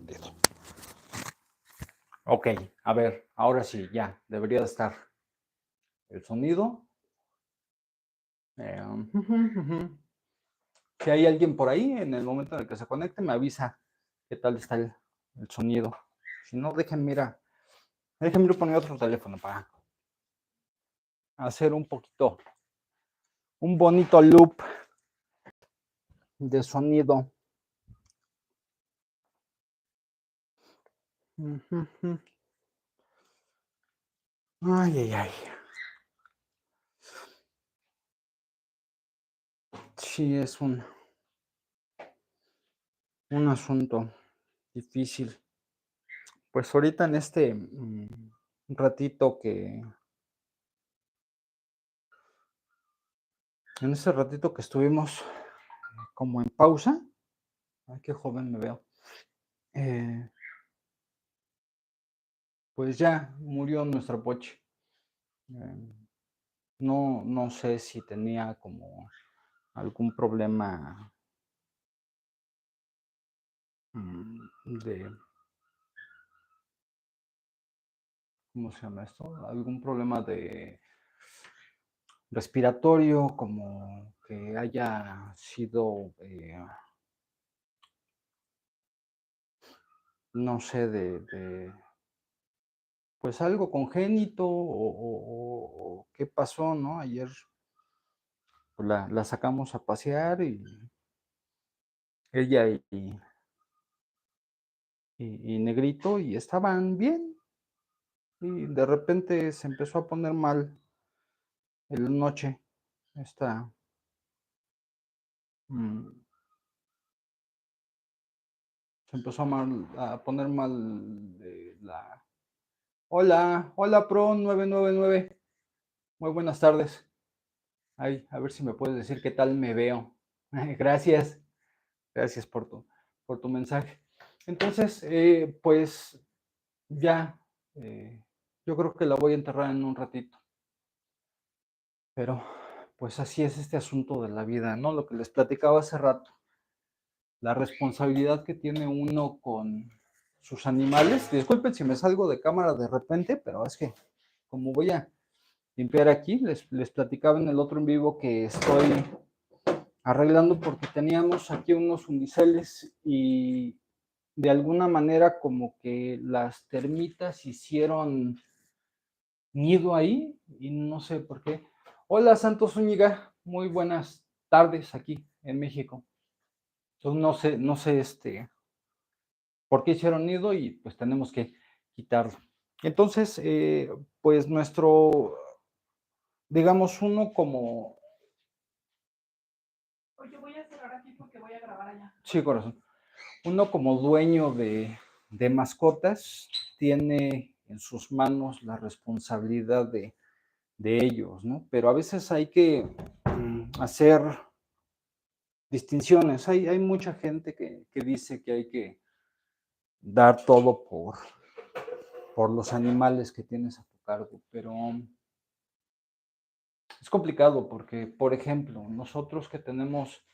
encendido. Ok, a ver, ahora sí, ya, debería de estar el sonido. Si hay alguien por ahí, en el momento en el que se conecte, me avisa qué tal está el sonido. Si no, déjenme ir poner otro teléfono para hacer un bonito loop de sonido. Ay, ay, ay. Sí, es un asunto difícil. Pues ahorita en este ratito que estuvimos como en pausa, ay, qué joven me veo, pues ya murió nuestro Pochi. No sé si tenía como algún problema de, ¿cómo se llama esto? Algún problema de respiratorio, como que haya sido, no sé, pues algo congénito o qué pasó, ¿no? Ayer pues la sacamos a pasear y ella y Negrito y estaban bien y de repente se empezó a poner mal en la noche. Se empezó a poner mal la... Hola Pro 999. Muy buenas tardes. Ay, a ver si me puedes decir qué tal me veo. Gracias. Gracias por tu mensaje. Entonces, pues ya, yo creo que la voy a enterrar en un ratito. Pero, pues así es este asunto de la vida, ¿no? Lo que les platicaba hace rato. La responsabilidad que tiene uno con sus animales. Disculpen si me salgo de cámara de repente, pero es que como voy a limpiar aquí, les platicaba en el otro en vivo que estoy arreglando porque teníamos aquí unos uniceles y de alguna manera como que las termitas hicieron nido ahí y no sé por qué. Hola Santos Zúñiga, muy buenas tardes aquí en México. Entonces no sé por qué hicieron nido y pues tenemos que quitarlo. Entonces, pues digamos uno como... Oye, voy a cerrar aquí porque voy a grabar allá. Sí, corazón. Uno como dueño de mascotas tiene en sus manos la responsabilidad de ellos, ¿no? Pero a veces hay que hacer distinciones. Hay mucha gente que dice que hay que dar todo por los animales que tienes a tu cargo, pero es complicado porque, por ejemplo, nosotros que tenemos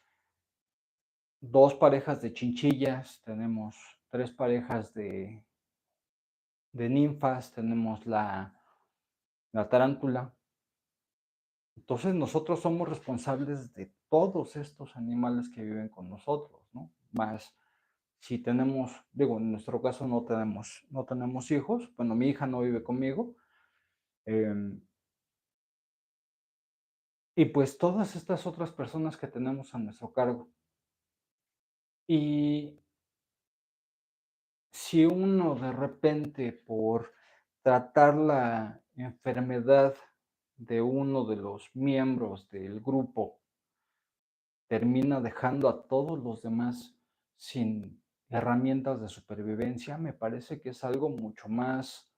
2 parejas de chinchillas, tenemos 3 parejas de ninfas, tenemos la tarántula. Entonces nosotros somos responsables de todos estos animales que viven con nosotros, ¿no? Más si tenemos, digo, en nuestro caso no tenemos hijos, bueno, mi hija no vive conmigo, y pues todas estas otras personas que tenemos a nuestro cargo. Y si uno de repente por tratar la enfermedad de uno de los miembros del grupo termina dejando a todos los demás sin herramientas de supervivencia, me parece que es algo mucho más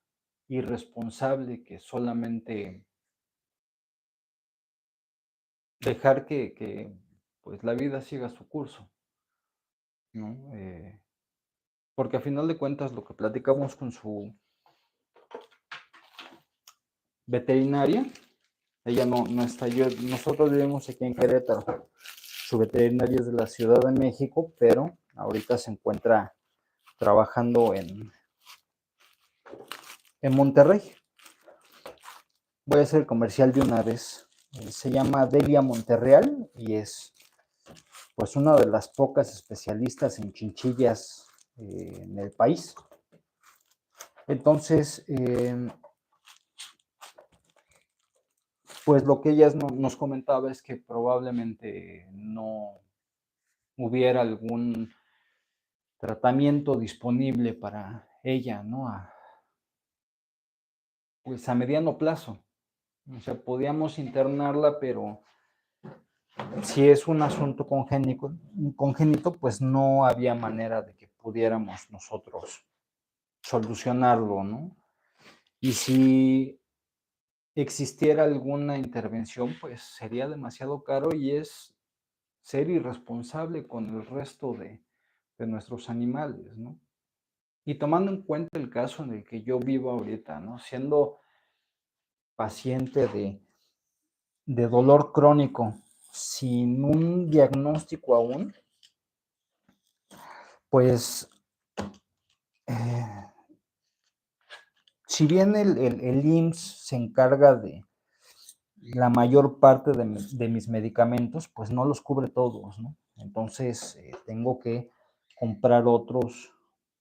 irresponsable que solamente dejar que pues la vida siga su curso, ¿no? Porque a final de cuentas lo que platicamos con su veterinaria, ella no está, nosotros vivimos aquí en Querétaro, su veterinaria es de la Ciudad de México, pero ahorita se encuentra trabajando en Monterrey. Voy a hacer el comercial de una vez. Se llama Delia Monterreal y es pues una de las pocas especialistas en chinchillas en el país. Entonces, pues lo que ella nos comentaba es que probablemente no hubiera algún tratamiento disponible para ella, ¿no? Pues a mediano plazo. O sea, podíamos internarla, pero si es un asunto congénito, pues no había manera de que pudiéramos nosotros solucionarlo, ¿no? Y si existiera alguna intervención, pues sería demasiado caro y es ser irresponsable con el resto de nuestros animales, ¿no? Y tomando en cuenta el caso en el que yo vivo ahorita, ¿no? Siendo paciente de dolor crónico, sin un diagnóstico aún, pues si bien el IMSS se encarga de la mayor parte de mis medicamentos, pues no los cubre todos, ¿no? Entonces tengo que comprar otros,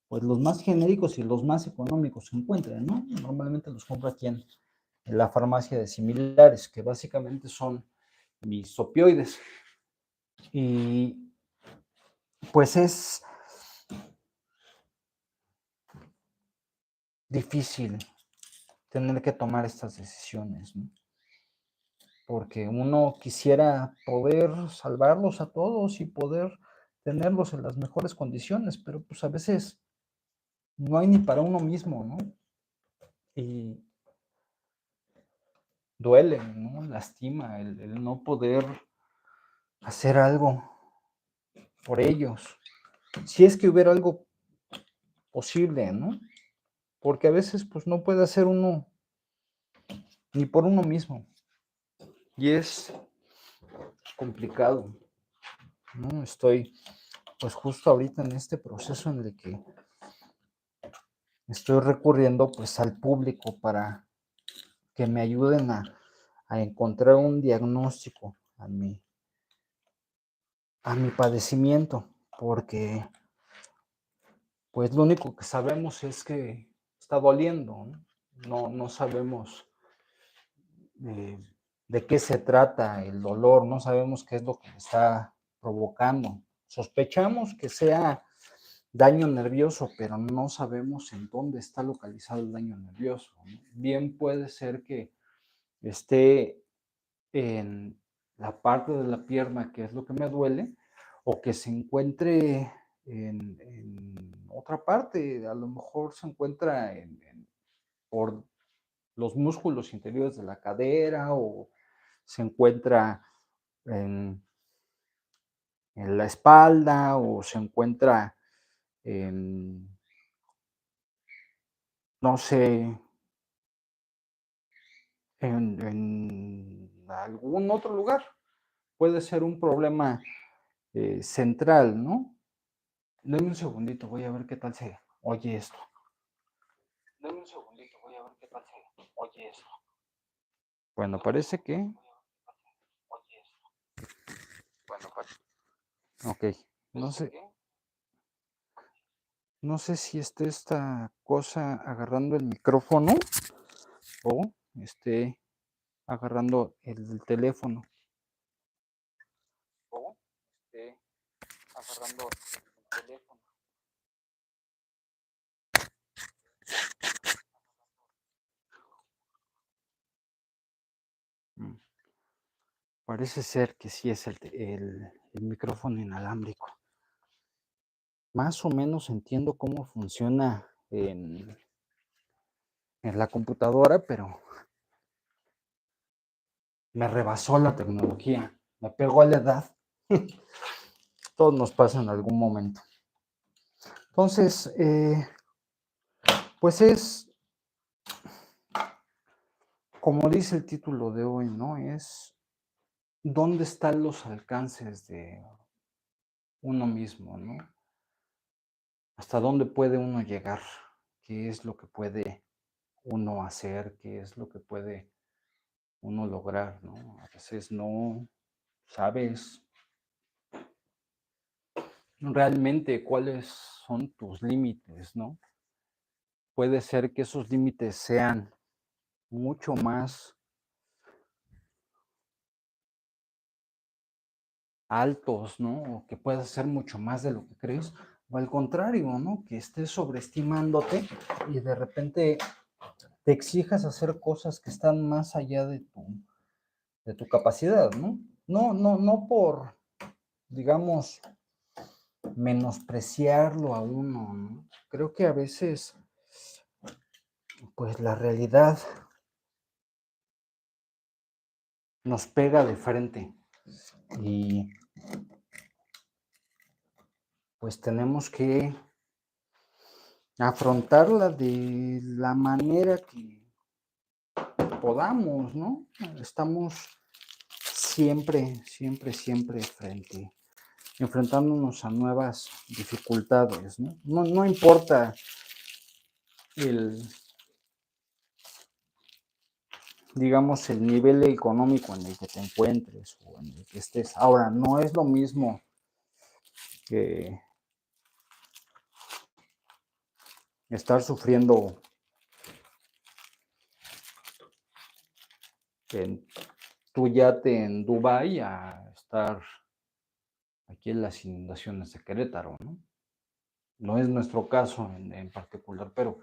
pues los más genéricos y los más económicos se encuentran, ¿no? Normalmente los compro aquí en la farmacia de similares, que básicamente son mis opioides. Y pues es difícil tener que tomar estas decisiones, ¿no? Porque uno quisiera poder salvarlos a todos y poder tenerlos en las mejores condiciones, pero pues a veces no hay ni para uno mismo, ¿no? Y duele, ¿no? Lastima el no poder hacer algo por ellos. Si es que hubiera algo posible, ¿no? Porque a veces pues no puede hacer uno ni por uno mismo. Y es complicado, ¿no? Estoy pues justo ahorita en este proceso en el que estoy recurriendo pues al público para que me ayuden a encontrar un diagnóstico a mi padecimiento, porque pues lo único que sabemos es que está doliendo, ¿no? No sabemos de qué se trata el dolor, no sabemos qué es lo que está provocando. Sospechamos que sea daño nervioso, pero no sabemos en dónde está localizado el daño nervioso, ¿no? Bien puede ser que esté en la parte de la pierna, que es lo que me duele, o que se encuentre en otra parte, a lo mejor se encuentra por los músculos interiores de la cadera o se encuentra en, en la espalda o se encuentra en, no sé, en algún otro lugar. Puede ser un problema central, ¿no? Dame un segundito, voy a ver qué tal se oye esto. Dame un segundito, voy a ver qué tal se oye esto. Bueno, parece que... Ok, no sé, no sé si esté esta cosa agarrando el micrófono o esté agarrando el teléfono. O esté agarrando el teléfono. Mm, Parece ser que sí es el micrófono inalámbrico. Más o menos entiendo cómo funciona en la computadora, pero me rebasó la tecnología, me pegó a la edad. Todos nos pasa en algún momento. Entonces, pues es, como dice el título de hoy, ¿no? Es dónde están los alcances de uno mismo, ¿no? hasta dónde puede uno llegar, qué es lo que puede uno hacer, qué es lo que puede uno lograr, ¿no? A veces no sabes realmente cuáles son tus límites, ¿no? Puede ser que esos límites sean mucho más altos, ¿no? O que puedas hacer mucho más de lo que crees, o al contrario, ¿no? Que estés sobreestimándote y de repente te exijas hacer cosas que están más allá de tu capacidad, ¿no? No por, digamos, menospreciarlo a uno, ¿no? Creo que a veces, pues la realidad nos pega de frente y pues tenemos que afrontarla de la manera que podamos, ¿no? Estamos siempre enfrentándonos a nuevas dificultades, ¿no? No importa el, digamos, el nivel económico en el que te encuentres o en el que estés. Ahora, no es lo mismo que estar sufriendo en tu yate en Dubái a estar aquí en las inundaciones de Querétaro, ¿no? No es nuestro caso en particular, pero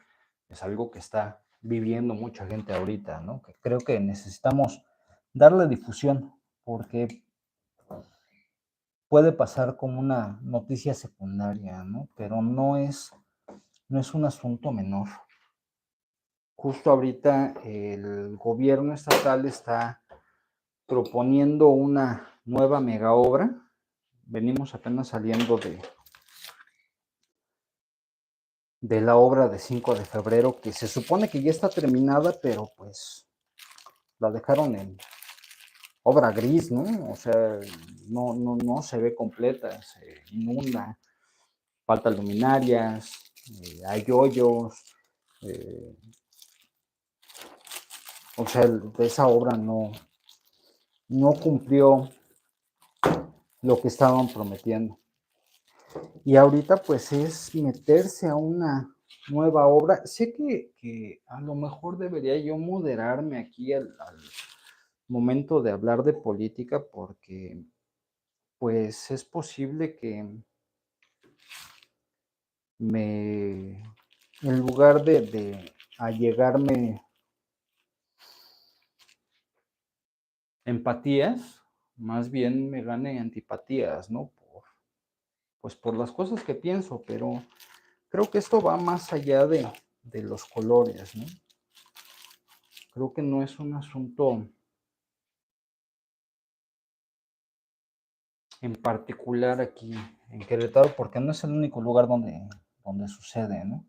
es algo que está viviendo mucha gente ahorita, ¿no? Que creo que necesitamos darle difusión porque puede pasar como una noticia secundaria, ¿no? Pero no es un asunto menor. Justo ahorita el gobierno estatal está proponiendo una nueva mega obra. Venimos apenas saliendo de la obra de 5 de febrero, que se supone que ya está terminada, pero pues la dejaron en obra gris, ¿no? O sea, no se ve completa, se inunda, faltan luminarias, hay hoyos, eh, o sea, esa obra no cumplió lo que estaban prometiendo. Y ahorita pues es meterse a una nueva obra. Sé que a lo mejor debería yo moderarme aquí al momento de hablar de política porque pues es posible que me, en lugar de allegarme empatías, más bien me gane antipatías, ¿no? Pues por las cosas que pienso, pero creo que esto va más allá de los colores, ¿no? Creo que no es un asunto en particular aquí en Querétaro, porque no es el único lugar donde sucede, ¿no?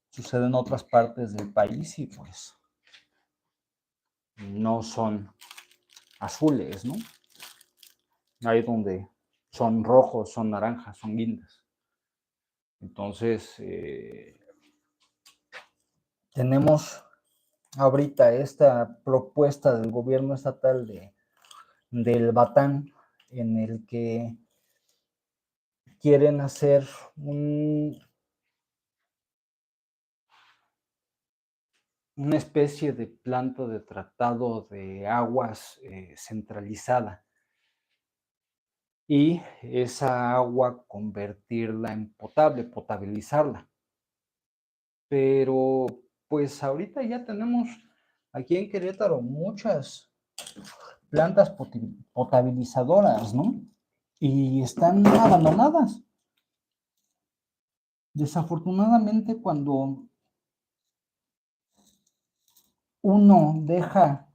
Sucede en otras partes del país y pues no son azules, ¿no? Hay donde son rojos, son naranjas, son guindas. Entonces, tenemos ahorita esta propuesta del gobierno estatal del Batán, en el que quieren hacer una especie de planta de tratado de aguas centralizada y esa agua convertirla en potable, potabilizarla. Pero pues ahorita ya tenemos aquí en Querétaro muchas plantas potabilizadoras, ¿no? Y están abandonadas. Desafortunadamente, cuando uno deja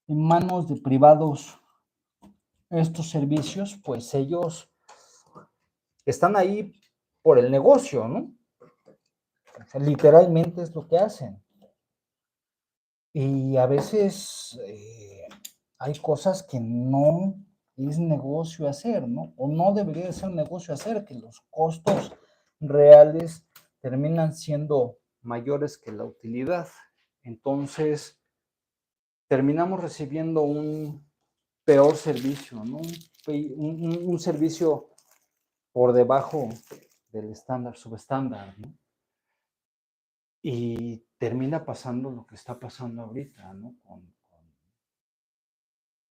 en manos de privados estos servicios, pues ellos están ahí por el negocio, ¿no? O sea, literalmente es lo que hacen. Y a veces hay cosas que no es negocio hacer, ¿no? O no debería de ser negocio hacer, que los costos reales terminan siendo mayores que la utilidad. Entonces, terminamos recibiendo un peor servicio, ¿no? Un servicio por debajo del estándar, subestándar, ¿no? Y termina pasando lo que está pasando ahorita, ¿no? Con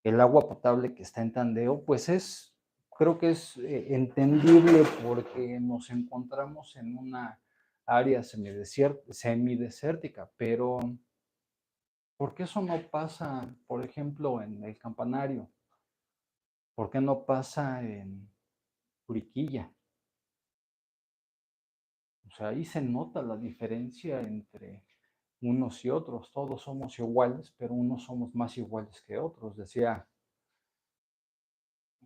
el agua potable que está en Tandeo, pues creo que es entendible porque nos encontramos en una área semidesértica, pero ¿por qué eso no pasa, por ejemplo, en el Campanario? ¿Por qué no pasa en Juriquilla? O sea, ahí se nota la diferencia entre unos y otros. Todos somos iguales, pero unos somos más iguales que otros, decía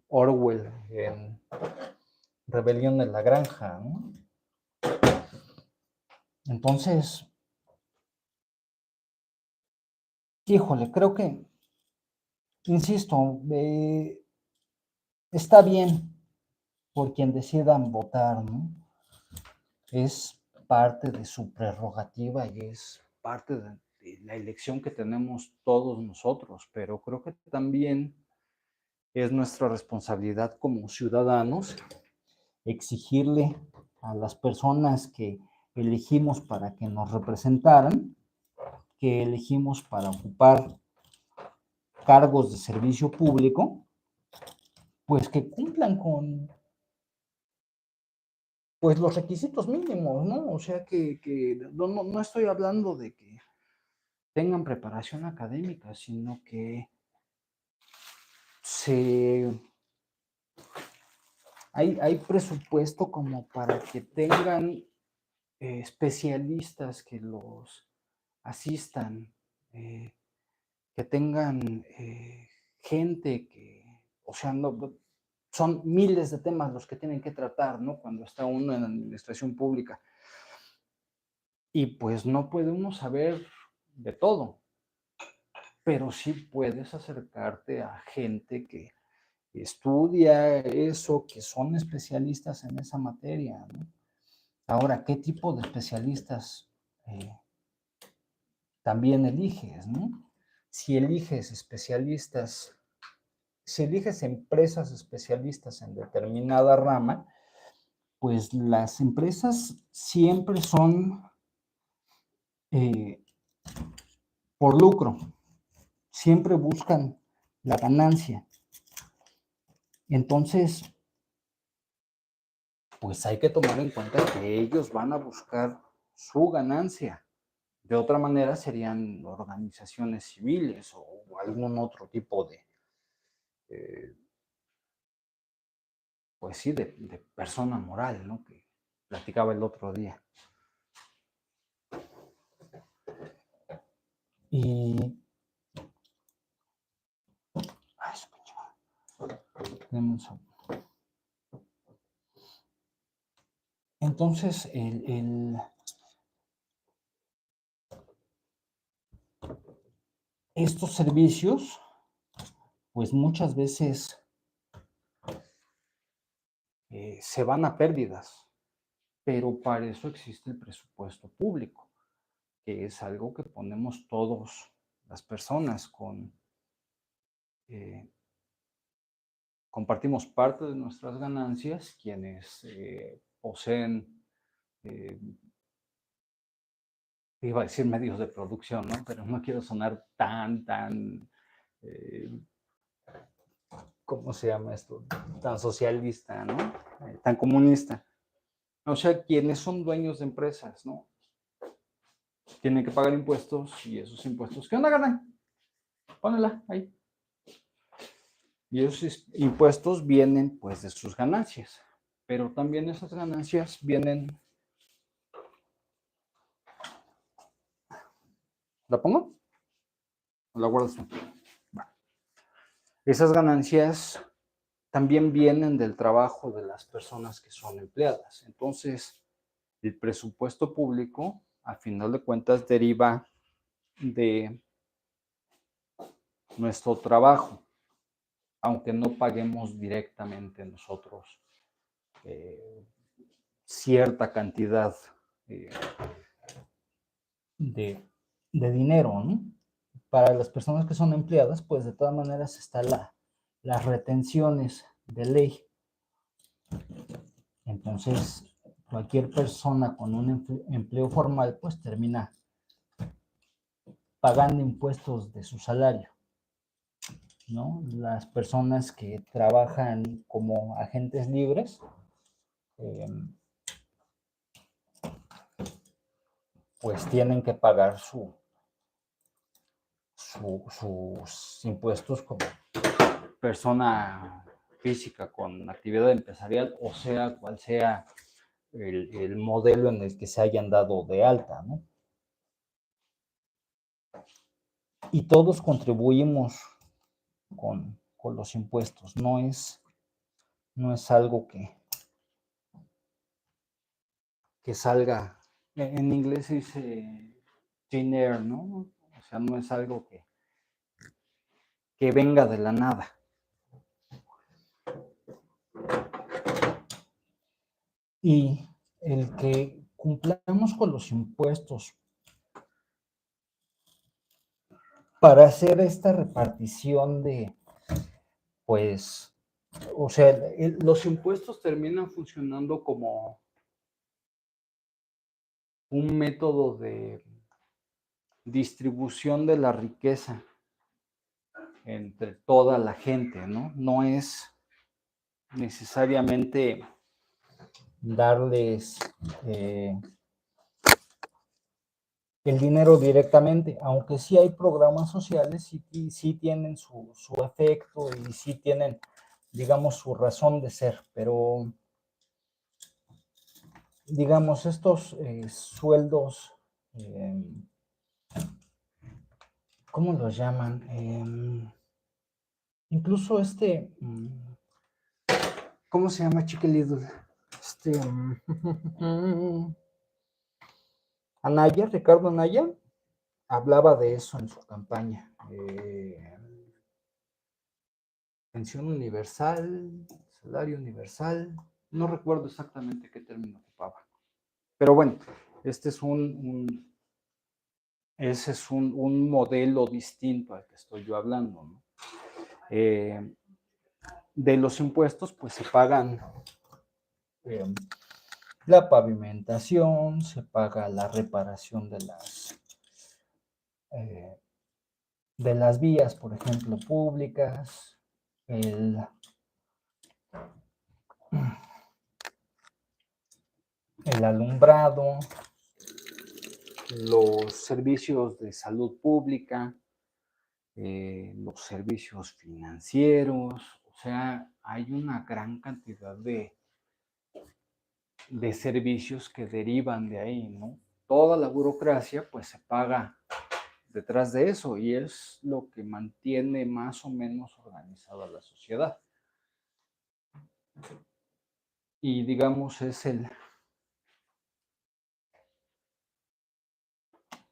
Orwell en Rebelión en la Granja, ¿no? Entonces, híjole, creo que, insisto, está bien por quien decidan votar, ¿no? Es parte de su prerrogativa y es parte de la elección que tenemos todos nosotros, pero creo que también es nuestra responsabilidad como ciudadanos exigirle a las personas que elegimos para que nos representaran, que elegimos para ocupar cargos de servicio público, pues que cumplan con pues los requisitos mínimos, ¿no? O sea que no estoy hablando de que tengan preparación académica, sino que se hay presupuesto como para que tengan especialistas que los asistan, que tengan gente que, o sea, no, son miles de temas los que tienen que tratar, ¿no? Cuando está uno en la administración pública. Y pues no puede uno saber de todo, pero sí puedes acercarte a gente que estudia eso, que son especialistas en esa materia, ¿no? Ahora, ¿qué tipo de especialistas también eliges, ¿no? Si eliges especialistas, si eliges empresas especialistas en determinada rama, pues las empresas siempre son por lucro, siempre buscan la ganancia. Entonces, pues hay que tomar en cuenta que ellos van a buscar su ganancia. De otra manera serían organizaciones civiles o algún otro tipo de, eh, pues sí, de persona moral, ¿no? Que platicaba el otro día. Y entonces, estos servicios, pues muchas veces se van a pérdidas, pero para eso existe el presupuesto público, que es algo que ponemos todos las personas eh, compartimos parte de nuestras ganancias, quienes poseen, eh, iba a decir medios de producción, ¿no? Pero no quiero sonar tan, eh, ¿cómo se llama esto? Tan socialista, ¿no? Tan comunista. O sea, quienes son dueños de empresas, ¿no? Tienen que pagar impuestos y esos impuestos, ¿qué onda, ganan? Pónela ahí. Y esos impuestos vienen pues de sus ganancias, pero también esas ganancias vienen. ¿La pongo? ¿O la guardas tú? Bueno, esas ganancias también vienen del trabajo de las personas que son empleadas. Entonces, el presupuesto público, a final de cuentas, deriva de nuestro trabajo, aunque no paguemos directamente nosotros cierta cantidad de dinero, ¿no? Para las personas que son empleadas, pues de todas maneras están las retenciones de ley. Entonces, cualquier persona con un empleo formal, pues termina pagando impuestos de su salario, ¿no? Las personas que trabajan como agentes libres, pues tienen que pagar sus impuestos como persona física con actividad empresarial, o sea, cual sea el modelo en el que se hayan dado de alta, ¿no? Y todos contribuimos con los impuestos, no es algo que salga, en inglés se dice thin air, ¿no? O sea, no es algo que venga de la nada. Y el que cumplamos con los impuestos para hacer esta repartición pues, o sea, los impuestos terminan funcionando como un método de distribución de la riqueza entre toda la gente, ¿no? No es necesariamente darles el dinero directamente, aunque sí hay programas sociales y sí tienen su efecto y sí tienen, digamos, su razón de ser, pero digamos, estos sueldos, ¿cómo los llaman? Incluso ¿cómo se llama, Chiquilidul? Anaya, Ricardo Anaya, hablaba de eso en su campaña. Pensión universal, salario universal, no recuerdo exactamente qué término ocupaba. Pero bueno, este es ese es un modelo distinto al que estoy yo hablando, ¿no? De los impuestos, pues se pagan la pavimentación, se paga la reparación de las vías, por ejemplo, públicas, el alumbrado, los servicios de salud pública, los servicios financieros, o sea, hay una gran cantidad de servicios que derivan de ahí, ¿no? Toda la burocracia pues se paga detrás de eso y es lo que mantiene más o menos organizada la sociedad. Y digamos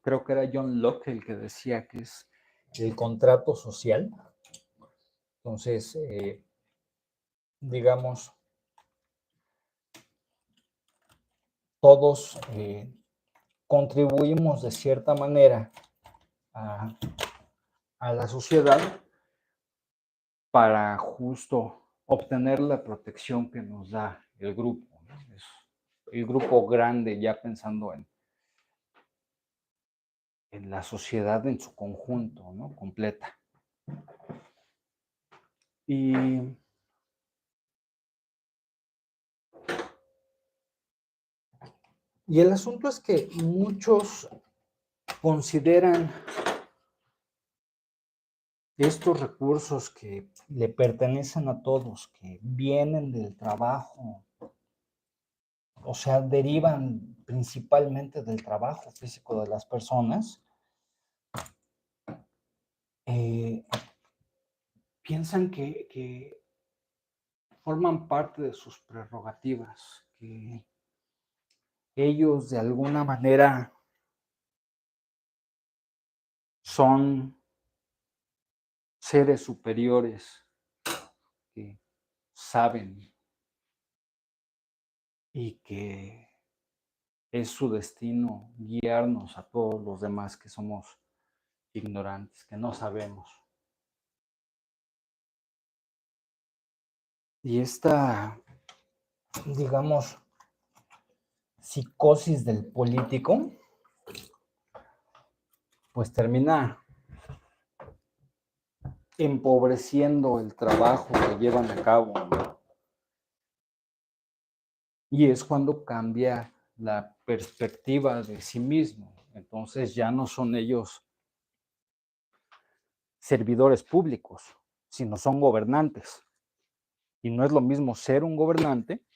creo que era John Locke el que decía que es el contrato social. Entonces, digamos, todos contribuimos de cierta manera a la sociedad para justo obtener la protección que nos da el grupo, ¿no? Es el grupo grande, ya pensando en la sociedad en su conjunto, ¿no? Completa. Y el asunto es que muchos consideran estos recursos que le pertenecen a todos, que vienen del trabajo, o sea, derivan principalmente del trabajo físico de las personas, piensan que forman parte de sus prerrogativas, que ellos de alguna manera son seres superiores que saben y que es su destino guiarnos a todos los demás que somos ignorantes, que no sabemos. Y esta, digamos, psicosis del político, pues termina empobreciendo el trabajo que llevan a cabo, ¿no? Y es cuando cambia la perspectiva de sí mismo. Entonces ya no son ellos servidores públicos, sino son gobernantes. Y no es lo mismo ser un gobernante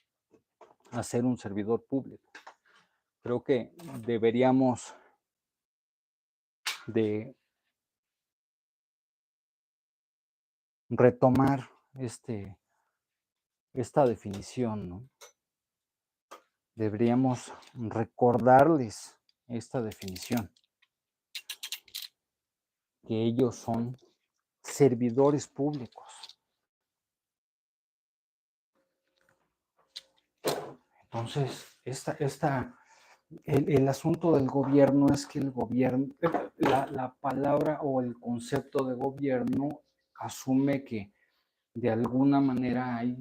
a ser un servidor público. Creo que deberíamos de retomar esta definición, ¿no? Deberíamos recordarles esta definición, que ellos son servidores públicos. Entonces, el asunto del gobierno es que el gobierno, la palabra o el concepto de gobierno asume que de alguna manera hay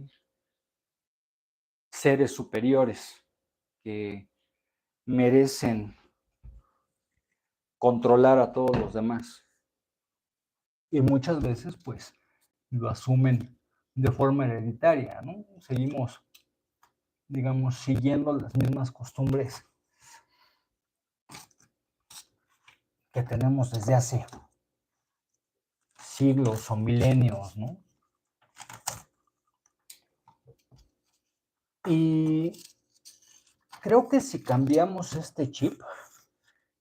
seres superiores que merecen controlar a todos los demás. Y muchas veces, pues, lo asumen de forma hereditaria, ¿no? Seguimos, digamos, siguiendo las mismas costumbres que tenemos desde hace siglos o milenios, ¿no? Y creo que si cambiamos este chip,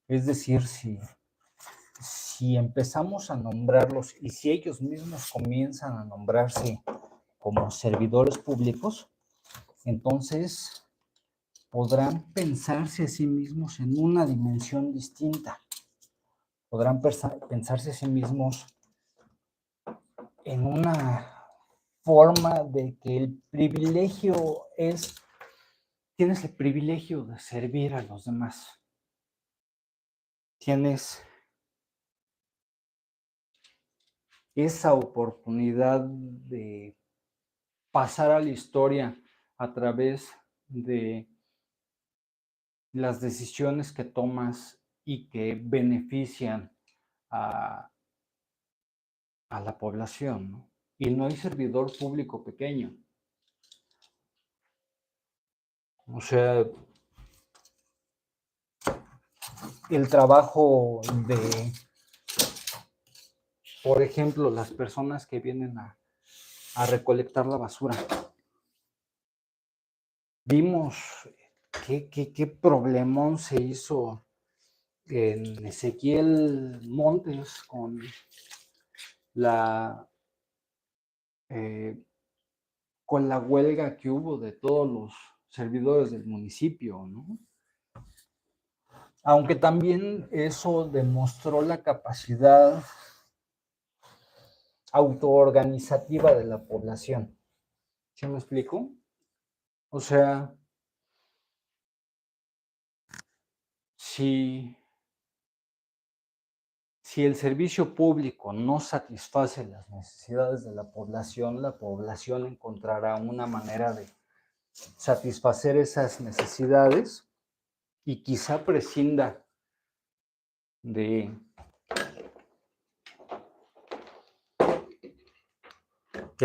es decir, si empezamos a nombrarlos y si ellos mismos comienzan a nombrarse como servidores públicos, entonces podrán pensarse a sí mismos en una dimensión distinta. Podrán pensarse a sí mismos en una forma de que el privilegio tienes el privilegio de servir a los demás. Tienes esa oportunidad de pasar a la historia a través de las decisiones que tomas y que benefician a la población, ¿no? Y no hay servidor público pequeño. O sea, el trabajo de, por ejemplo, las personas que vienen a recolectar la basura. Vimos qué problemón se hizo en Ezequiel Montes con la huelga que hubo de todos los servidores del municipio, ¿no? Aunque también eso demostró la capacidad autoorganizativa de la población. ¿Sí me explico? O sea, si el servicio público no satisface las necesidades de la población encontrará una manera de satisfacer esas necesidades y quizá prescinda del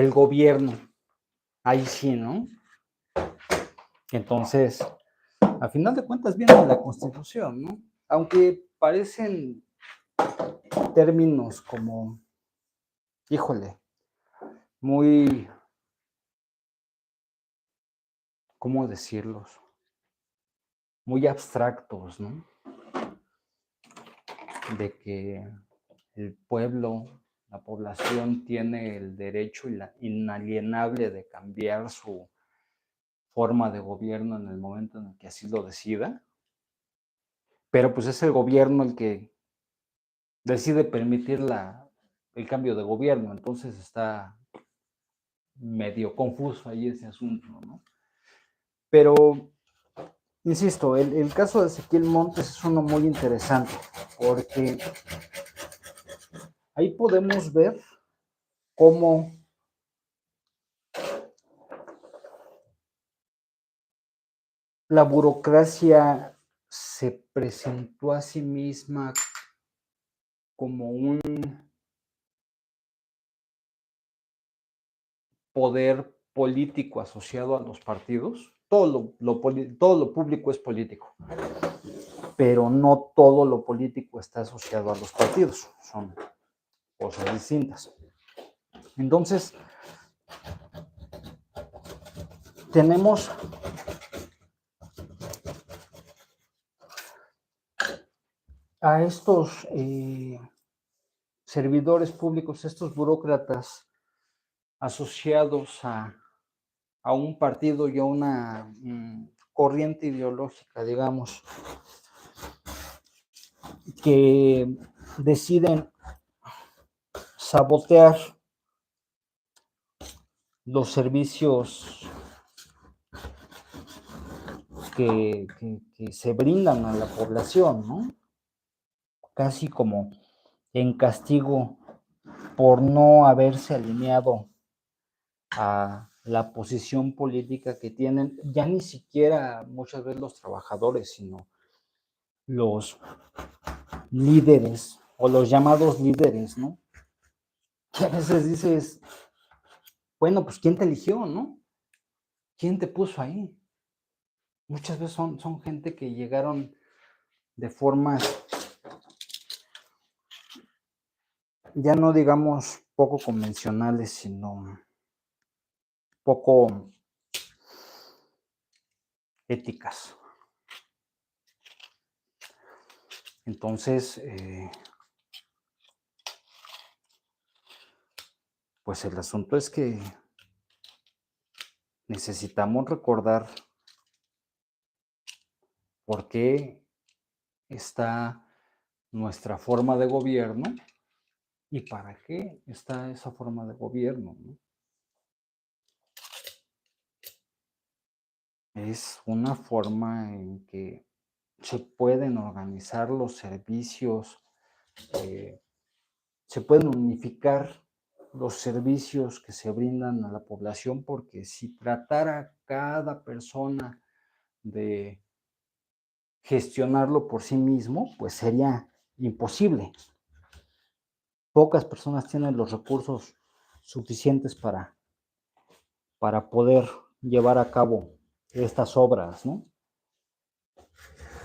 gobierno. Ahí sí, ¿no? Entonces, a final de cuentas viene de la Constitución, ¿no? Aunque parecen términos como, híjole, muy, ¿cómo decirlos? Muy abstractos, ¿no? De que el pueblo, la población tiene el derecho inalienable de cambiar su forma de gobierno en el momento en el que así lo decida, pero pues es el gobierno el que decide permitir el cambio de gobierno, entonces está medio confuso ahí ese asunto, ¿no? Pero insisto, el caso de Ezequiel Montes es uno muy interesante, porque ahí podemos ver cómo la burocracia se presentó a sí misma como un poder político asociado a los partidos. Todo lo público es político, pero no todo lo político está asociado a los partidos. Son cosas distintas. Entonces, tenemos a estos servidores públicos, estos burócratas asociados a un partido y a una corriente ideológica, digamos, que deciden sabotear los servicios que se brindan a la población, ¿no? Casi como en castigo por no haberse alineado a la posición política que tienen, ya ni siquiera muchas veces los trabajadores, sino los líderes o los llamados líderes, ¿no? Que a veces dices, bueno, pues ¿quién te eligió, no? ¿Quién te puso ahí? Muchas veces son gente que llegaron de formas, ya no digamos poco convencionales, sino poco éticas. Entonces, pues el asunto es que necesitamos recordar por qué está nuestra forma de gobierno y para qué está esa forma de gobierno, ¿no? Es una forma en que se pueden organizar los servicios, eh, se pueden unificar los servicios que se brindan a la población, porque si tratara cada persona de gestionarlo por sí mismo, pues sería imposible. Pocas personas tienen los recursos suficientes para poder llevar a cabo estas obras, ¿no?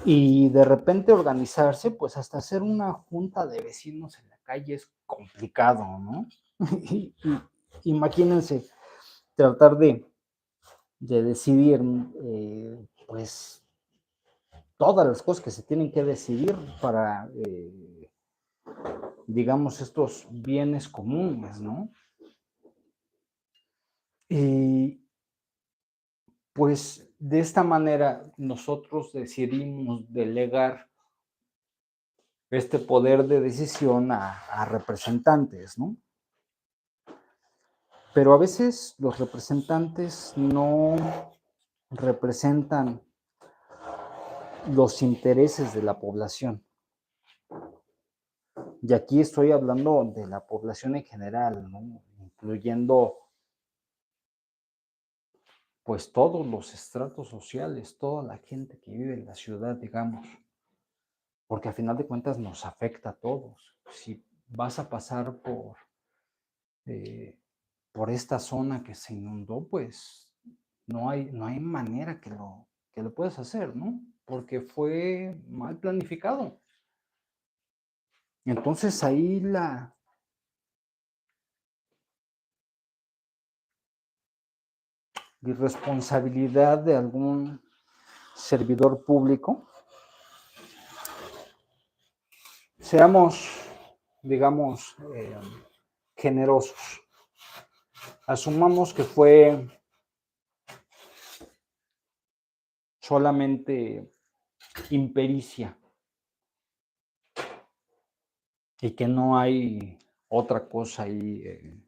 Y de repente organizarse, pues hasta hacer una junta de vecinos en la calle es complicado, ¿no? Imagínense tratar de decidir, pues, todas las cosas que se tienen que decidir para, digamos, estos bienes comunes, ¿no? Y pues de esta manera nosotros decidimos delegar este poder de decisión a representantes, ¿no? Pero a veces los representantes no representan los intereses de la población. Y aquí estoy hablando de la población en general, ¿no? Incluyendo pues todos los estratos sociales, toda la gente que vive en la ciudad, digamos, porque a final de cuentas nos afecta a todos. Si vas a pasar eh, por esta zona que se inundó, pues no hay manera que lo puedas hacer, ¿no? Porque fue mal planificado. Entonces ahí la irresponsabilidad de algún servidor público, seamos, digamos, generosos. Asumamos que fue solamente impericia y que no hay otra cosa ahí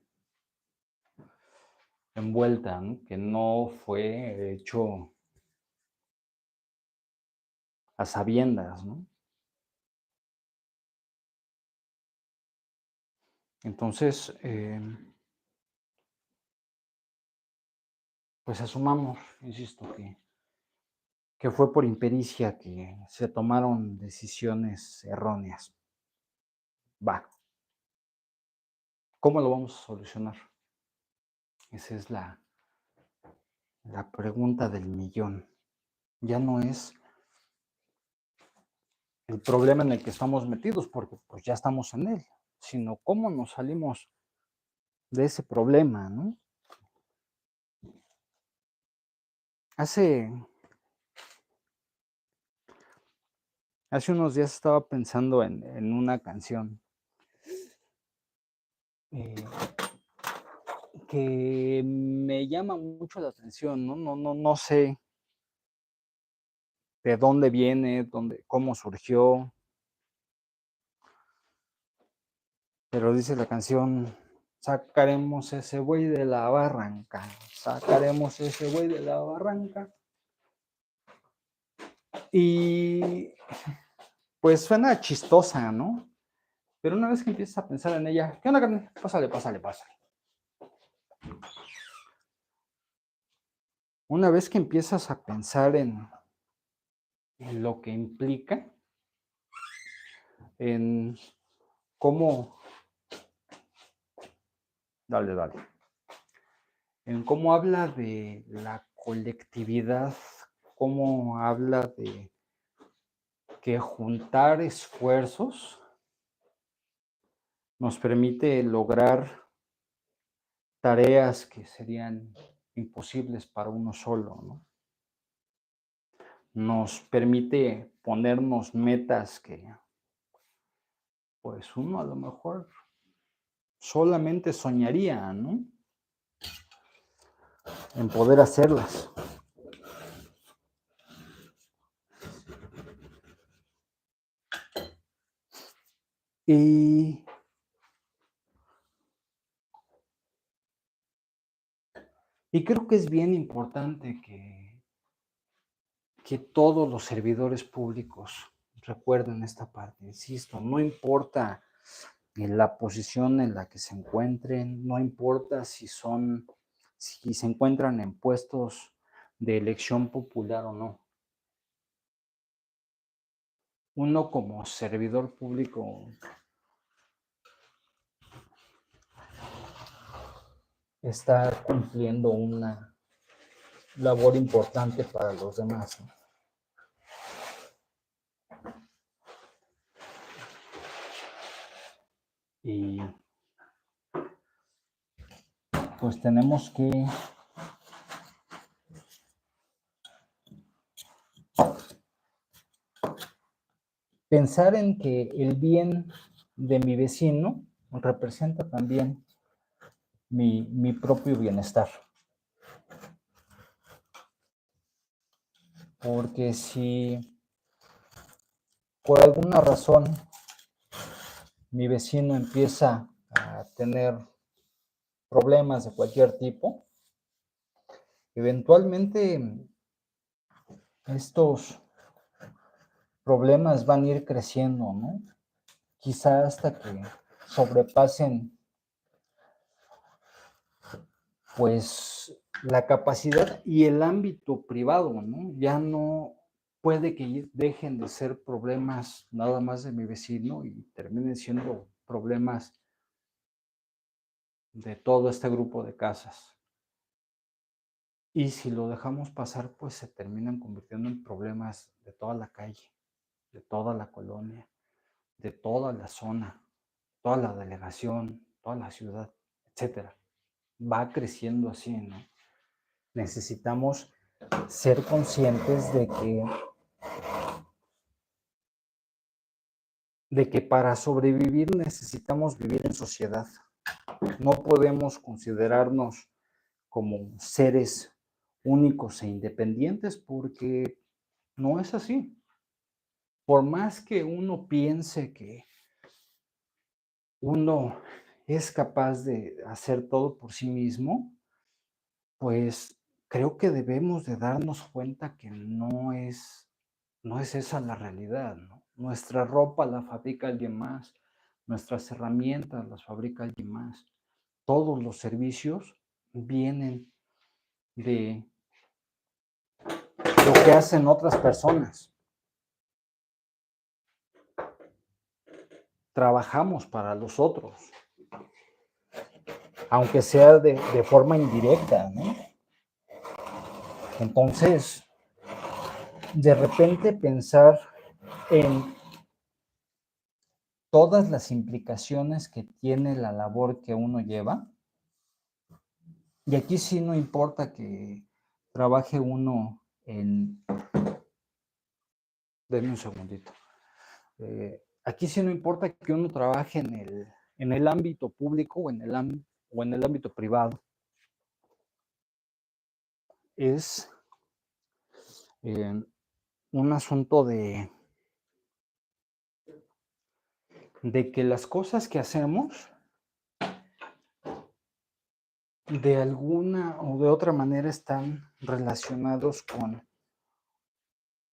envuelta, ¿no? Que no fue hecho a sabiendas, ¿no? Entonces, pues asumamos, insisto, que fue por impericia que se tomaron decisiones erróneas. Va, ¿cómo lo vamos a solucionar? Esa es la pregunta del millón. Ya no es el problema en el que estamos metidos, porque pues ya estamos en él, sino cómo nos salimos de ese problema, ¿no? Hace unos días estaba pensando en una canción que me llama mucho la atención, ¿no? No sé de dónde viene, cómo surgió, pero dice la canción, sacaremos ese buey de la barranca, sacaremos ese buey de la barranca. Y pues suena chistosa, ¿no? Pero una vez que empiezas a pensar en ella, ¿qué onda, carnal? Pásale, pásale, pásale. Una vez que empiezas a pensar en lo que implica, en cómo, dale, en cómo habla de la colectividad, cómo habla de que juntar esfuerzos nos permite lograr tareas que serían imposibles para uno solo, ¿no? Nos permite ponernos metas que, pues, uno a lo mejor solamente soñaría, ¿no? En poder hacerlas. Y creo que es bien importante que todos los servidores públicos recuerden esta parte. Insisto, no importa en la posición en la que se encuentren, no importa si se encuentran en puestos de elección popular o no. Uno como servidor público está cumpliendo una labor importante para los demás, ¿no? Y pues tenemos que pensar en que el bien de mi vecino representa también mi propio bienestar. Porque si por alguna razón mi vecino empieza a tener problemas de cualquier tipo, eventualmente estos problemas van a ir creciendo, ¿no? Quizá hasta que sobrepasen, pues, la capacidad y el ámbito privado, ¿no? Ya no puede que dejen de ser problemas nada más de mi vecino y terminen siendo problemas de todo este grupo de casas. Y si lo dejamos pasar, pues se terminan convirtiendo en problemas de toda la calle, de toda la colonia, de toda la zona, toda la delegación, toda la ciudad, etcétera. Va creciendo así, ¿no? Necesitamos ser conscientes de que para sobrevivir necesitamos vivir en sociedad. No podemos considerarnos como seres únicos e independientes porque no es así. Por más que uno piense que uno es capaz de hacer todo por sí mismo, pues creo que debemos de darnos cuenta que no es no es esa la realidad, ¿no? Nuestra ropa la fabrica alguien más, nuestras herramientas las fabrica alguien más. Todos los servicios vienen de lo que hacen otras personas. Trabajamos para los otros, aunque sea de forma indirecta, ¿no? Entonces, de repente pensar en todas las implicaciones que tiene la labor que uno lleva, y aquí sí no importa que trabaje uno en... Denme un segundito. Aquí sí no importa que uno trabaje en el ámbito público o en el ámbito privado. Es un asunto de que las cosas que hacemos de alguna o de otra manera están relacionados con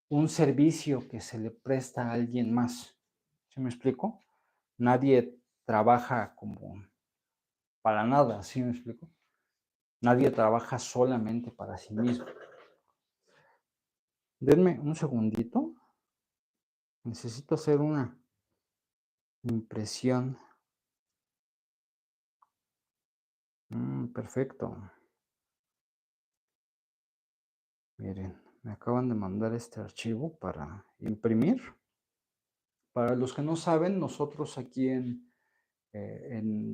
un servicio que se le presta a alguien más. ¿Sí me explico? Nadie trabaja como para nada, ¿sí me explico? Nadie trabaja solamente para sí mismo. Denme un segundito. Necesito hacer una impresión. Perfecto. Miren, me acaban de mandar este archivo para imprimir. Para los que no saben, nosotros aquí en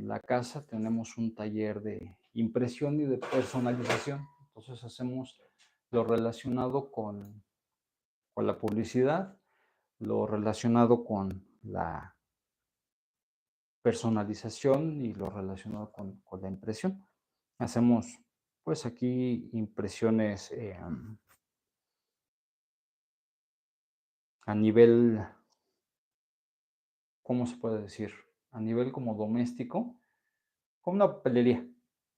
la casa tenemos un taller de impresión y de personalización. Entonces hacemos lo relacionado con la publicidad, lo relacionado con la personalización y lo relacionado con la impresión. Hacemos pues aquí impresiones a nivel, ¿cómo se puede decir? A nivel como doméstico, como una papelería,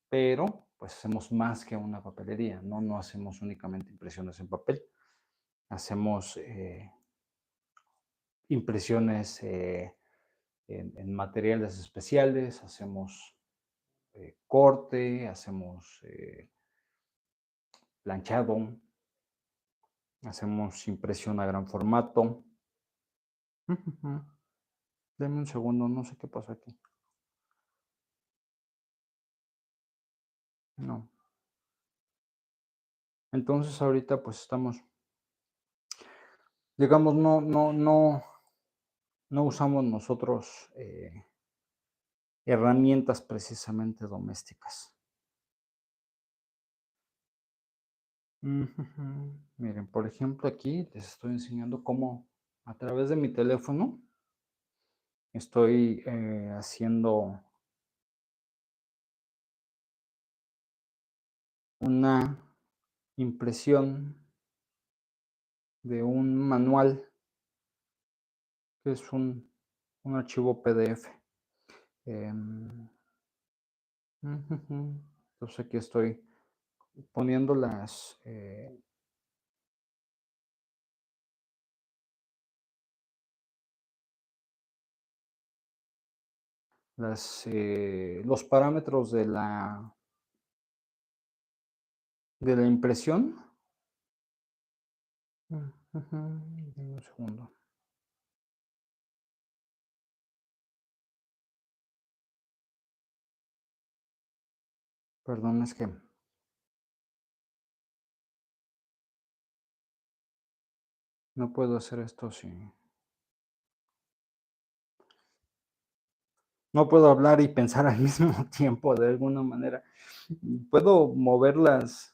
pero pues hacemos más que una papelería, no hacemos únicamente impresiones en papel, hacemos impresiones en materiales especiales, hacemos corte, hacemos planchado, hacemos impresión a gran formato. Denme un segundo, no sé qué pasa aquí. No. Entonces ahorita pues estamos, digamos, no usamos nosotros herramientas precisamente domésticas. Miren, por ejemplo, aquí les estoy enseñando cómo a través de mi teléfono estoy haciendo una impresión de un manual que es un archivo PDF. Entonces aquí estoy poniendo los parámetros de la impresión. Un segundo. Perdón, es que no puedo hacer esto si... No puedo hablar y pensar al mismo tiempo de alguna manera. Puedo mover las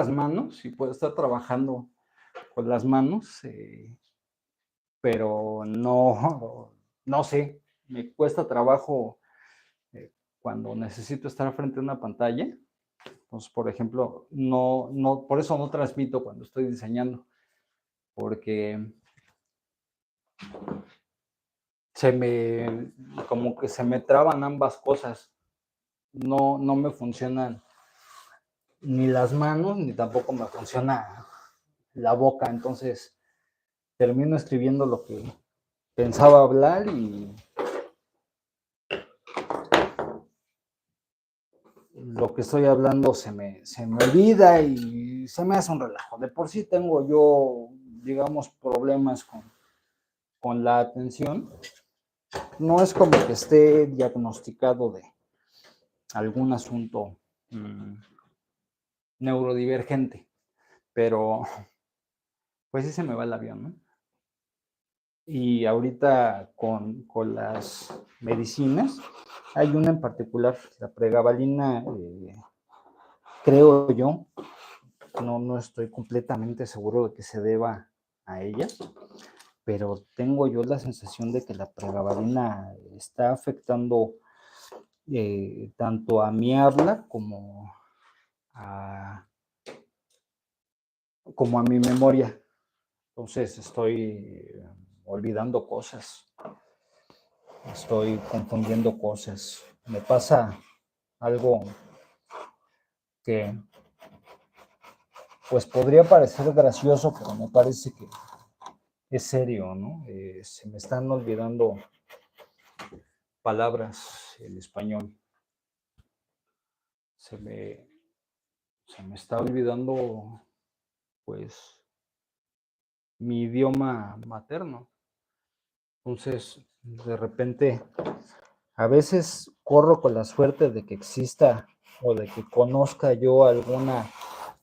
manos y puedo estar trabajando con las manos, pero no sé, me cuesta trabajo cuando necesito estar frente a una pantalla. Entonces, por ejemplo, por eso no transmito cuando estoy diseñando, porque como que se me traban ambas cosas. No me funcionan ni las manos, ni tampoco me funciona la boca, entonces termino escribiendo lo que pensaba hablar y lo que estoy hablando se me olvida y se me hace un relajo. De por sí tengo yo, digamos, problemas con la atención. No es como que esté diagnosticado de algún asunto neurodivergente, pero pues sí se me va el avión, ¿no? Y ahorita con las medicinas, hay una en particular, la pregabalina, creo yo, no estoy completamente seguro de que se deba a ella, pero tengo yo la sensación de que la pregabalina está afectando tanto a mi habla como a mi memoria. Entonces estoy olvidando cosas, estoy confundiendo cosas. Me pasa algo que pues podría parecer gracioso, pero me parece que es serio, ¿no? Se me están olvidando palabras en español. Se me está olvidando, pues, mi idioma materno. Entonces, de repente, a veces corro con la suerte de que exista o de que conozca yo alguna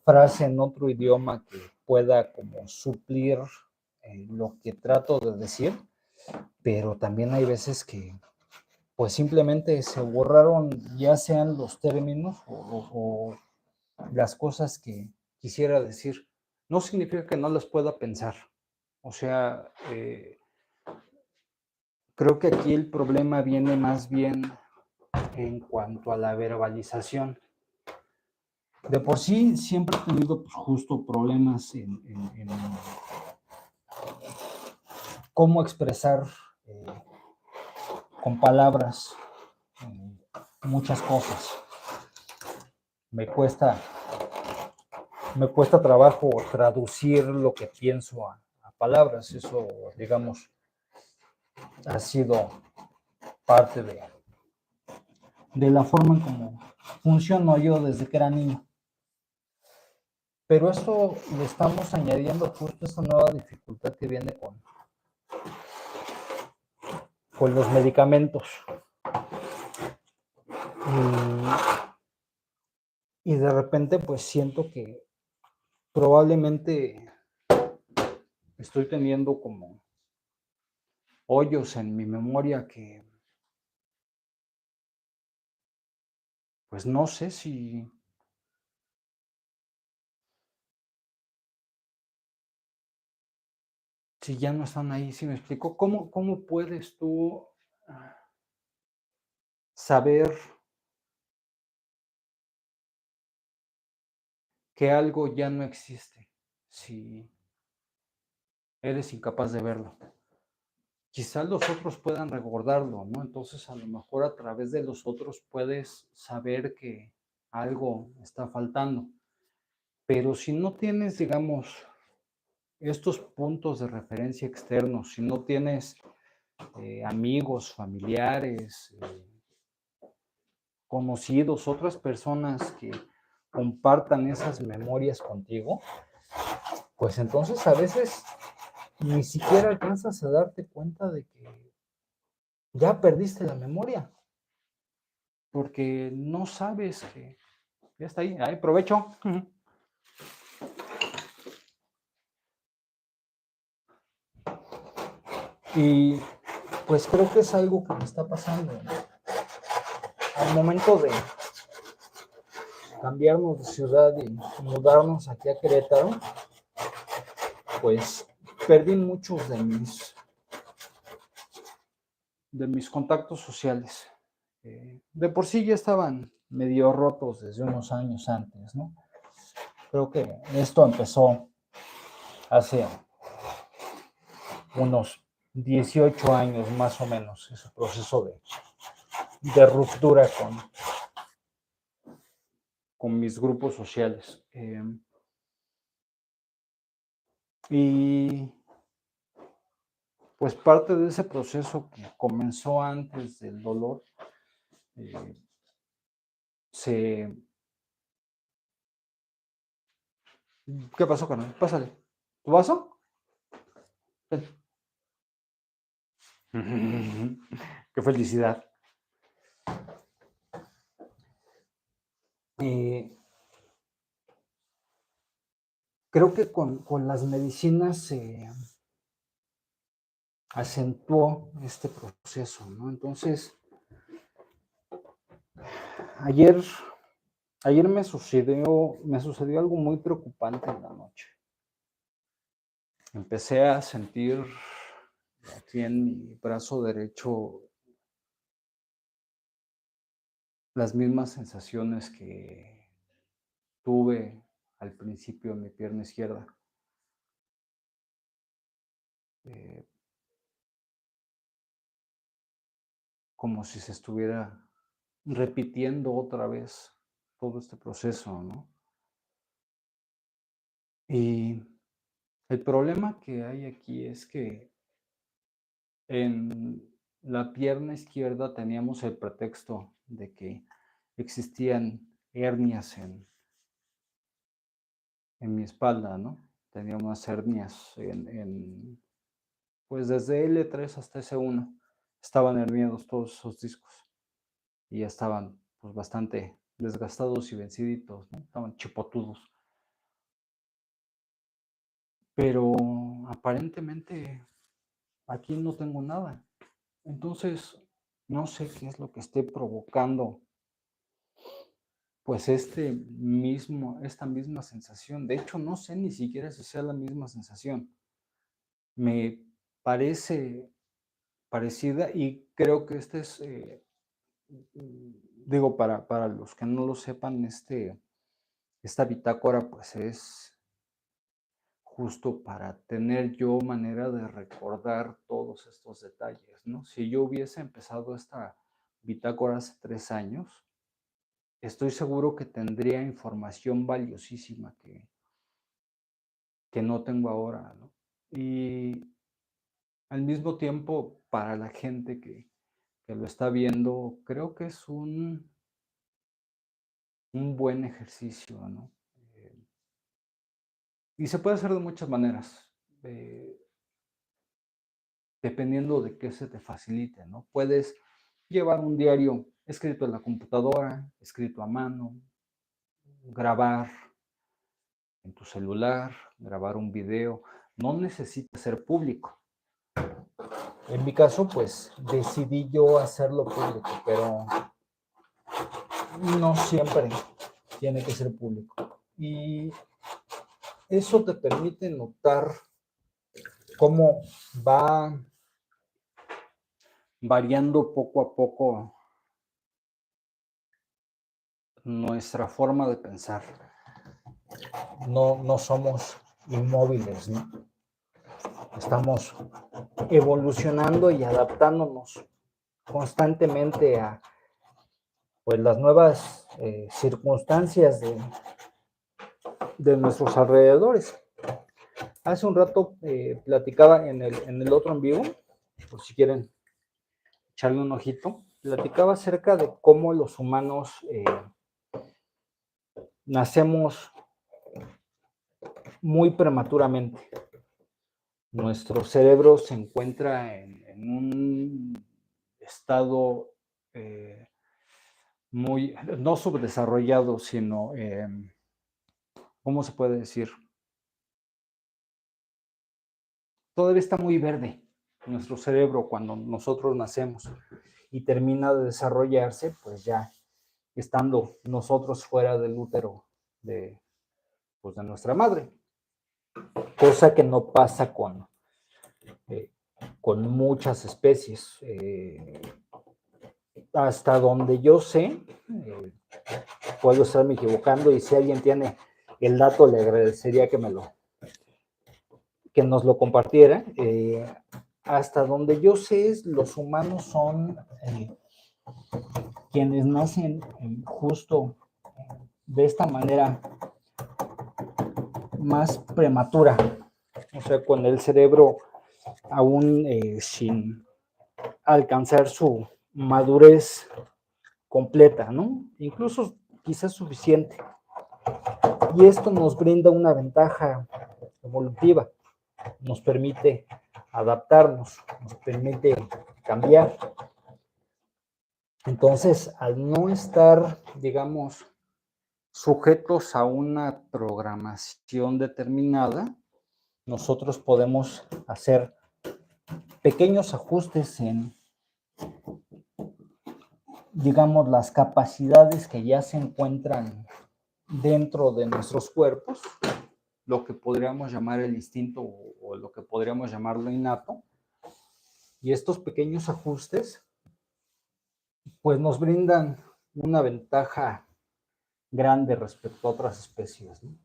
frase en otro idioma que pueda como suplir lo que trato de decir, pero también hay veces que pues simplemente se borraron ya sean los términos o las cosas que quisiera decir. No significa que no las pueda pensar. O sea, creo que aquí el problema viene más bien en cuanto a la verbalización. De por sí siempre he tenido pues, justo problemas en cómo expresar con palabras muchas cosas. Me cuesta trabajo traducir lo que pienso a palabras. Eso, digamos, ha sido parte de la forma en cómo funciono yo desde que era niño. Pero esto le estamos añadiendo justo esta nueva dificultad que viene con los medicamentos. Y de repente pues siento que probablemente estoy teniendo como hoyos en mi memoria que pues no sé si ya no están ahí. ¿Sí me explico? ¿Cómo puedes tú saber que algo ya no existe si eres incapaz de verlo? Quizás los otros puedan recordarlo, ¿no? Entonces, a lo mejor a través de los otros puedes saber que algo está faltando. Pero si no tienes, digamos, estos puntos de referencia externos, si no tienes amigos, familiares, conocidos, otras personas que compartan esas memorias contigo, pues entonces a veces ni siquiera alcanzas a darte cuenta de que ya perdiste la memoria, porque no sabes que ya está ahí. Ahí, provecho. Y pues creo que es algo que me está pasando, ¿no? Al momento de cambiarnos de ciudad y mudarnos aquí a Querétaro, pues perdí muchos de mis contactos sociales. De por sí ya estaban medio rotos desde unos años antes, ¿no? Creo que esto empezó hace unos 18 años más o menos, ese proceso de ruptura con mis grupos sociales. Y pues parte de ese proceso que comenzó antes del dolor, ¿Qué pasó, carnal? Pásale. ¿Tu vaso? Ven. Qué felicidad. Creo que con las medicinas se acentuó este proceso, ¿no? Entonces, ayer me sucedió algo muy preocupante en la noche. Empecé a sentir aquí en mi brazo derecho las mismas sensaciones que tuve al principio en mi pierna izquierda. Como si se estuviera repitiendo otra vez todo este proceso, ¿no? Y el problema que hay aquí es que en la pierna izquierda teníamos el pretexto de que existían hernias en mi espalda, ¿no? Tenía unas hernias pues desde L3 hasta S1 estaban herniados todos esos discos y ya estaban pues bastante desgastados y venciditos, ¿no? Estaban chipotudos. Pero aparentemente aquí no tengo nada. Entonces, no sé qué es lo que esté provocando pues esta misma sensación. De hecho, no sé ni siquiera si sea la misma sensación. Me parece parecida y creo que este es, digo, para los que no lo sepan, esta bitácora pues es justo para tener yo manera de recordar todos estos detalles, ¿no? Si yo hubiese empezado esta bitácora hace 3 años, estoy seguro que tendría información valiosísima que no tengo ahora, ¿no? Y al mismo tiempo, para la gente que lo está viendo, creo que es un buen ejercicio, ¿no? Y se puede hacer de muchas maneras, dependiendo de qué se te facilite, ¿no? Puedes llevar un diario escrito en la computadora, escrito a mano, grabar en tu celular, grabar un video. No necesita ser público. En mi caso, pues decidí yo hacerlo público, pero no siempre tiene que ser público. Y eso te permite notar cómo va variando poco a poco nuestra forma de pensar. No somos inmóviles, ¿no? Estamos evolucionando y adaptándonos constantemente a pues, las nuevas circunstancias de nuestros alrededores. Hace un rato platicaba en el otro en vivo, por si quieren echarle un ojito, platicaba acerca de cómo los humanos nacemos muy prematuramente. Nuestro cerebro se encuentra en un estado muy, no subdesarrollado, sino, ¿cómo se puede decir? Todavía está muy verde nuestro cerebro cuando nosotros nacemos y termina de desarrollarse, pues ya estando nosotros fuera del útero de nuestra madre. Cosa que no pasa con muchas especies. Hasta donde yo sé, puedo estarme equivocando y si alguien tiene el dato le agradecería que nos lo compartiera. Hasta donde yo sé, los humanos son quienes nacen justo de esta manera más prematura. o sea, con el cerebro aún sin alcanzar su madurez completa, ¿no? Incluso quizás suficiente. Y esto nos brinda una ventaja evolutiva, nos permite adaptarnos, nos permite cambiar. Entonces, al no estar, digamos, sujetos a una programación determinada, nosotros podemos hacer pequeños ajustes en, digamos, las capacidades que ya se encuentran dentro de nuestros cuerpos, lo que podríamos llamar el instinto o lo que podríamos llamarlo innato. Y estos pequeños ajustes, pues nos brindan una ventaja grande respecto a otras especies, ¿no?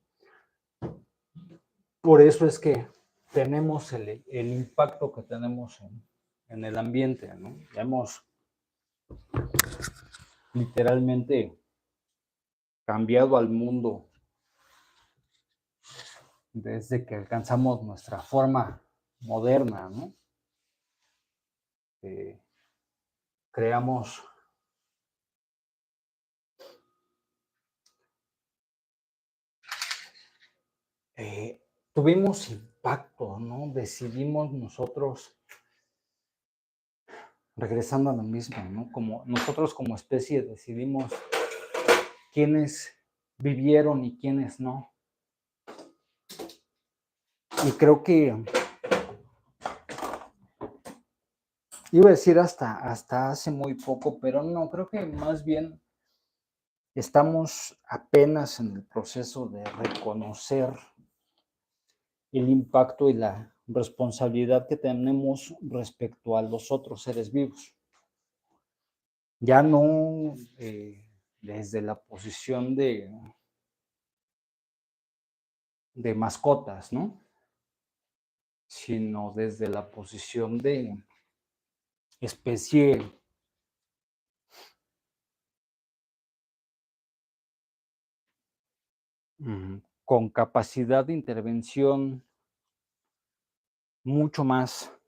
Por eso es que tenemos el impacto que tenemos en el ambiente, ¿no? Hemos literalmente cambiado al mundo desde que alcanzamos nuestra forma moderna, ¿no? Creamos tuvimos impacto, ¿no? Decidimos nosotros, regresando a lo mismo, ¿no? Como nosotros como especie decidimos quiénes vivieron y quiénes no. Y creo que iba a decir hasta hace muy poco, pero no, creo que más bien estamos apenas en el proceso de reconocer el impacto y la responsabilidad que tenemos respecto a los otros seres vivos. Ya no desde la posición de mascotas, ¿no? Sino desde la posición de especie con capacidad de intervención mucho más